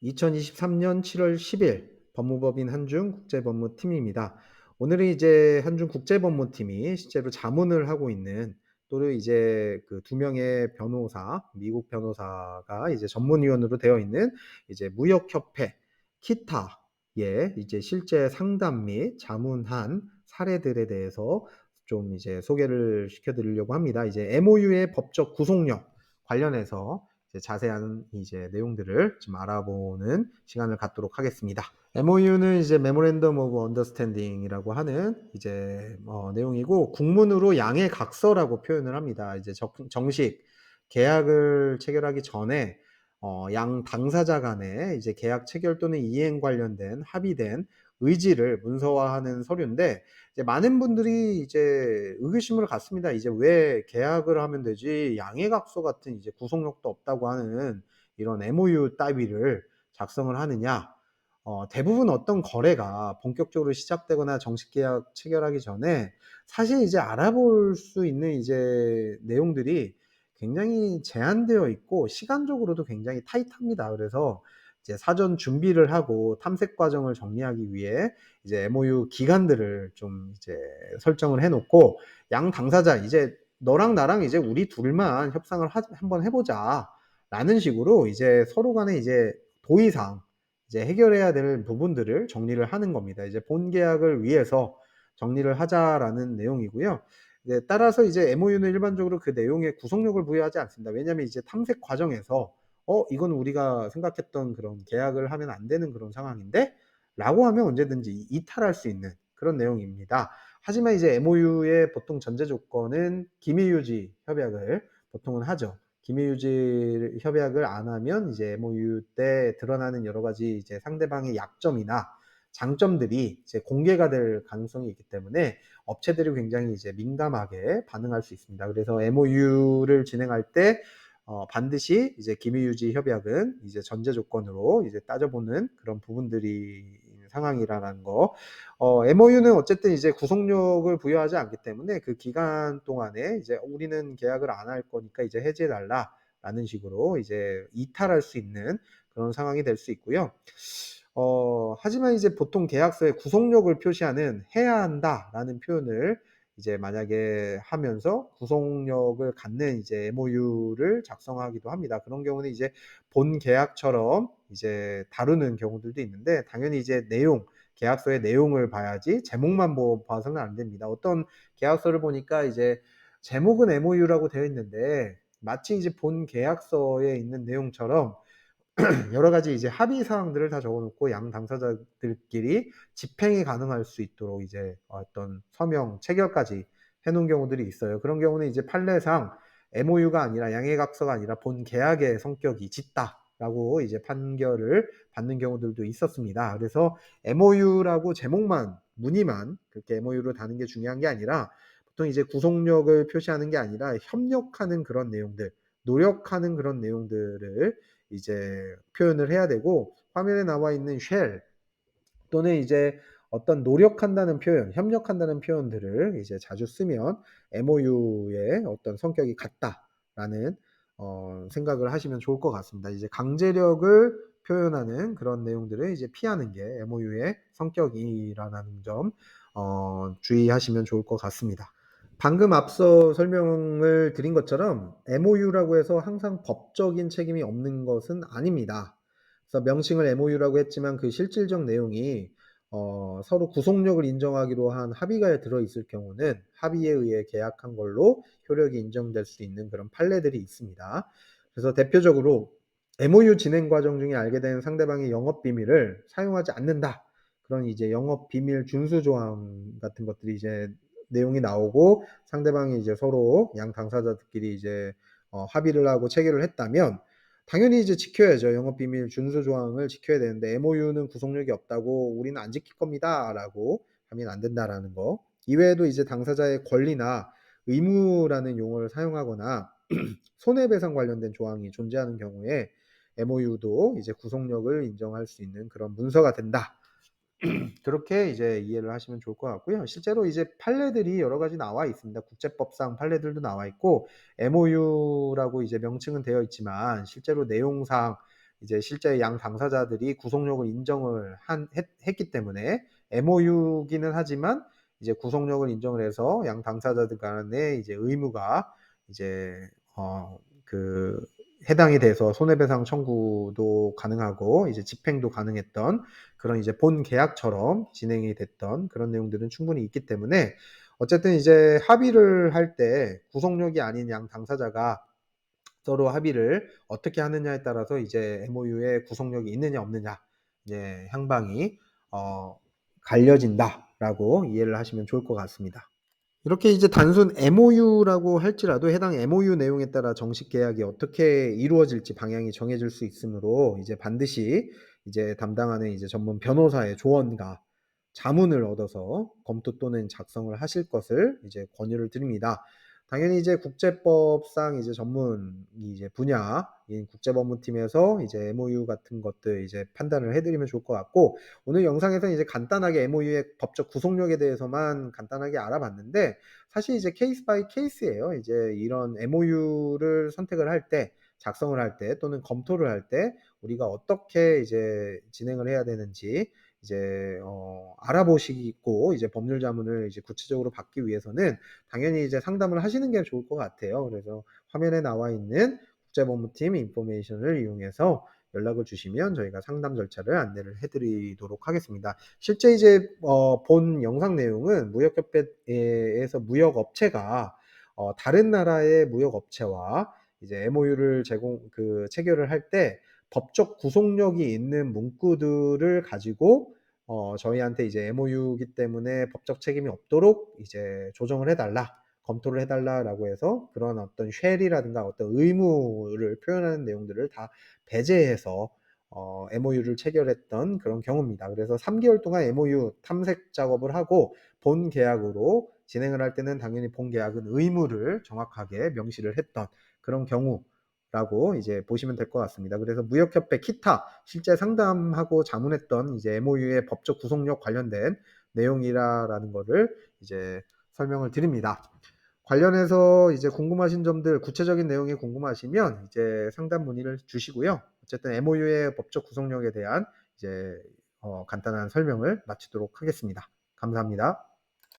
2023년 7월 10일 법무법인 한중국제법무팀입니다. 오늘은 이제 한중국제법무팀이 실제로 자문을 하고 있는 또는 이제 그 두 명의 변호사, 미국 변호사가 이제 전문위원으로 되어 있는 이제 무역협회 키타의 이제 실제 상담 및 자문한 사례들에 대해서 좀 이제 소개를 시켜드리려고 합니다. 이제 MOU의 법적 구속력 관련해서 이제 자세한 이제 내용들을 좀 알아보는 시간을 갖도록 하겠습니다. MOU는 이제 Memorandum of Understanding이라고 하는 이제 내용이고 국문으로 양해각서라고 표현을 합니다. 이제 정식 계약을 체결하기 전에 양 당사자 간에 이제 계약 체결 또는 이행 관련된 합의된 의지를 문서화하는 서류인데 이제 많은 분들이 이제 의구심을 갖습니다. 이제 왜 계약을 하면 되지 양해각서 같은 이제 구속력도 없다고 하는 이런 MOU 따위를 작성을 하느냐? 대부분 어떤 거래가 본격적으로 시작되거나 정식 계약 체결하기 전에 사실 이제 알아볼 수 있는 이제 내용들이 굉장히 제한되어 있고 시간적으로도 굉장히 타이트합니다. 그래서 이제 사전 준비를 하고 탐색 과정을 정리하기 위해 이제 MOU 기간들을 좀 이제 설정을 해놓고 양 당사자 이제 너랑 나랑 이제 우리 둘만 협상을 한번 해보자라는 식으로 이제 서로 간에 이제 도의상 이제 해결해야 될 부분들을 정리를 하는 겁니다. 이제 본 계약을 위해서 정리를 하자라는 내용이고요. 네, 따라서 이제 MOU는 일반적으로 그 내용에 구속력을 부여하지 않습니다. 왜냐하면 이제 탐색 과정에서 이건 우리가 생각했던 그런 계약을 하면 안 되는 그런 상황인데 라고 하면 언제든지 이탈할 수 있는 그런 내용입니다. 하지만 이제 MOU의 보통 전제 조건은 기밀유지 협약을 보통은 하죠. 기밀유지 협약을 안 하면 이제 MOU 때 드러나는 여러 가지 이제 상대방의 약점이나 장점들이 이제 공개가 될 가능성이 있기 때문에 업체들이 굉장히 이제 민감하게 반응할 수 있습니다. 그래서 MOU를 진행할 때 반드시 이제 기밀유지 협약은 이제 전제 조건으로 이제 따져보는 그런 부분들이 상황이라는 거. MOU는 어쨌든 이제 구속력을 부여하지 않기 때문에 그 기간 동안에 이제 우리는 계약을 안 할 거니까 이제 해지해달라라는 식으로 이제 이탈할 수 있는 그런 상황이 될 수 있고요. 하지만 이제 보통 계약서에 구속력을 표시하는 해야 한다라는 표현을 이제 만약에 하면서 구속력을 갖는 이제 MOU를 작성하기도 합니다. 그런 경우는 이제 본 계약처럼 이제 다루는 경우들도 있는데 당연히 이제 계약서의 내용을 봐야지 제목만 봐서는 안 됩니다. 어떤 계약서를 보니까 이제 제목은 MOU라고 되어 있는데 마치 이제 본 계약서에 있는 내용처럼 여러 가지 이제 합의 사항들을 다 적어놓고 양 당사자들끼리 집행이 가능할 수 있도록 이제 어떤 서명 체결까지 해놓은 경우들이 있어요. 그런 경우는 이제 판례상 MOU가 아니라 양해각서가 아니라 본 계약의 성격이 짙다라고 이제 판결을 받는 경우들도 있었습니다. 그래서 MOU라고 제목만 문의만 그렇게 MOU로 다는 게 중요한 게 아니라 보통 이제 구속력을 표시하는 게 아니라 협력하는 그런 내용들, 노력하는 그런 내용들을 이제 표현을 해야 되고 화면에 나와 있는 shall 또는 이제 어떤 노력한다는 표현, 협력한다는 표현들을 이제 자주 쓰면 MOU의 어떤 성격이 같다라는 생각을 하시면 좋을 것 같습니다. 이제 강제력을 표현하는 그런 내용들을 이제 피하는 게 MOU의 성격이라는 점 주의하시면 좋을 것 같습니다. 방금 앞서 설명을 드린 것처럼 MOU라고 해서 항상 법적인 책임이 없는 것은 아닙니다. 그래서 명칭을 MOU라고 했지만 그 실질적 내용이 서로 구속력을 인정하기로 한 합의가에 들어있을 경우는 합의에 의해 계약한 걸로 효력이 인정될 수 있는 그런 판례들이 있습니다. 그래서 대표적으로 MOU 진행 과정 중에 알게 된 상대방의 영업 비밀을 사용하지 않는다. 그런 이제 영업 비밀 준수 조항 같은 것들이 이제 내용이 나오고 상대방이 이제 서로 양 당사자들끼리 이제 합의를 하고 체결을 했다면 당연히 이제 지켜야죠. 영업비밀 준수 조항을 지켜야 되는데 MOU는 구속력이 없다고 우리는 안 지킬 겁니다라고 하면 안 된다라는 거. 이외에도 이제 당사자의 권리나 의무라는 용어를 사용하거나 손해배상 관련된 조항이 존재하는 경우에 MOU도 이제 구속력을 인정할 수 있는 그런 문서가 된다. 그렇게 이제 이해를 하시면 좋을 것 같고요. 실제로 이제 판례들이 여러 가지 나와 있습니다. 국제법상 판례들도 나와 있고 MOU라고 이제 명칭은 되어 있지만 실제로 내용상 이제 실제 양 당사자들이 구속력을 인정을 했기 때문에 MOU기는 하지만 이제 구속력을 인정을 해서 양 당사자들 간에 이제 의무가 이제 그 해당이 돼서 손해배상 청구도 가능하고 이제 집행도 가능했던 그런 이제 본 계약처럼 진행이 됐던 그런 내용들은 충분히 있기 때문에 어쨌든 이제 합의를 할 때 구속력이 아닌 양 당사자가 서로 합의를 어떻게 하느냐에 따라서 이제 MOU에 구속력이 있느냐 없느냐 이제 향방이 갈려진다라고 이해를 하시면 좋을 것 같습니다. 이렇게 이제 단순 MOU라고 할지라도 해당 MOU 내용에 따라 정식 계약이 어떻게 이루어질지 방향이 정해질 수 있으므로 이제 반드시 이제 담당하는 이제 전문 변호사의 조언과 자문을 얻어서 검토 또는 작성을 하실 것을 이제 권유를 드립니다. 당연히 이제 국제법상 이제 전문이 이제 분야인 국제법무팀에서 이제 MOU 같은 것들 이제 판단을 해드리면 좋을 것 같고, 오늘 영상에서는 이제 간단하게 MOU의 법적 구속력에 대해서만 간단하게 알아봤는데, 사실 이제 케이스 바이 케이스예요. 이제 이런 MOU를 선택을 할 때, 작성을 할 때, 또는 검토를 할 때 우리가 어떻게 이제 진행을 해야 되는지 이제 알아보시고 이제 법률 자문을 이제 구체적으로 받기 위해서는 당연히 이제 상담을 하시는 게 좋을 것 같아요. 그래서 화면에 나와 있는 국제법무팀 인포메이션을 이용해서 연락을 주시면 저희가 상담 절차를 안내를 해드리도록 하겠습니다. 실제 이제 본 영상 내용은 무역협회에서 무역업체가 다른 나라의 무역업체와 이제 MOU를 체결을 할 때 법적 구속력이 있는 문구들을 가지고 저희한테 이제 MOU이기 때문에 법적 책임이 없도록 이제 조정을 해달라, 검토를 해달라라고 해서 그런 어떤 쉘이라든가 어떤 의무를 표현하는 내용들을 다 배제해서 MOU를 체결했던 그런 경우입니다. 그래서 3개월 동안 MOU 탐색 작업을 하고 본 계약으로 진행을 할 때는 당연히 본 계약은 의무를 정확하게 명시를 했던 그런 경우라고 이제 보시면 될 것 같습니다. 그래서 무역협회 키타 실제 상담하고 자문했던 이제 MOU의 법적 구속력 관련된 내용이라는 거를 이제 설명을 드립니다. 관련해서 이제 궁금하신 점들, 구체적인 내용이 궁금하시면 이제 상담 문의를 주시고요. 어쨌든 MOU의 법적 구속력에 대한 이제 간단한 설명을 마치도록 하겠습니다. 감사합니다.